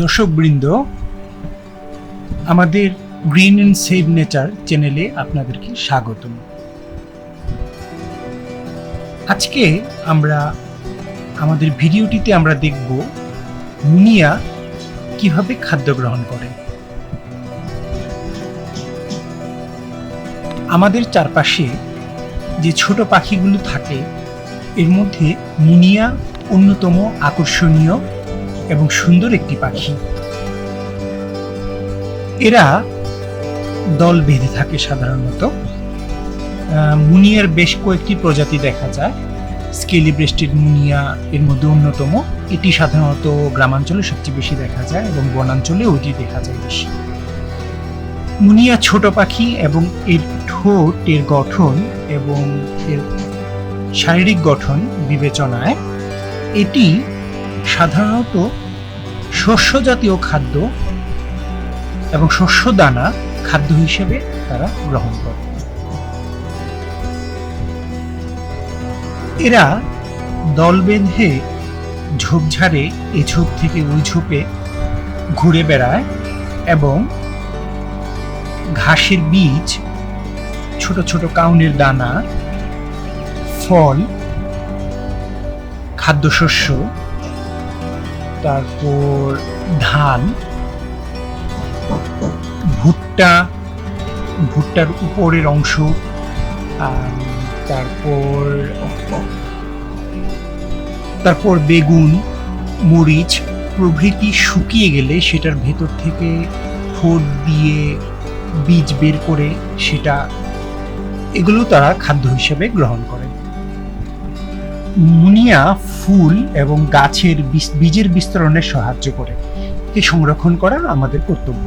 দর্শকবৃন্দ, আমাদের green and save nature চ্যানেলে আপনাদেরকে স্বাগতম। আজকে আমরা আমাদের ভিডিওটিতে আমরা দেখব মুনিয়া কিভাবে খাদ্য গ্রহণ করে। আমাদের চারপাশে যে ছোট পাখিগুলো থাকে এর মধ্যে মুনিয়া অন্যতম আকর্ষণীয় এবং সুন্দর একটি পাখি। এরা দল বেঁধে থাকে সাধারণত। মুনিয়ার বেশ কয়েকটি প্রজাতি দেখা যায়। স্কেলি ব্রেস্টেড মুনিয়া এর মধ্যে অন্যতম। এটি সাধারণত গ্রামাঞ্চলে সবচেয়ে বেশি দেখা যায় এবং বনাঞ্চলে ওইটি দেখা যায় বেশি। মুনিয়া ছোট পাখি এবং এর ঠোঁট, এর গঠন এবং এর শারীরিক গঠন বিবেচনায় এটি সাধারণত শস্য জাতীয় খাদ্য এবং শস্য দানা খাদ্য হিসেবে তারা গ্রহণ করে। এরা দল বেঁধে ঝোপঝাড়ে এ ঝোপ থেকে ওই ঝোপে ঘুরে বেড়ায় এবং ঘাসের বীজ, ছোট ছোট কাউনের দানা, ফল, খাদ্যশস্য, তারপর ধান, ভুট্টার উপরের অংশ, তারপর বেগুন, মরিচ প্রভৃতি শুকিয়ে গেলে সেটার ভেতর থেকে ঠোঁট দিয়ে বীজ বের করে এগুলো তারা খাদ্য হিসেবে গ্রহণ করে। মুনিয়া ফুল এবং গাছের বীজের বিস্তরণে সাহায্য করে। একে সংরক্ষণ করা আমাদের কর্তব্য।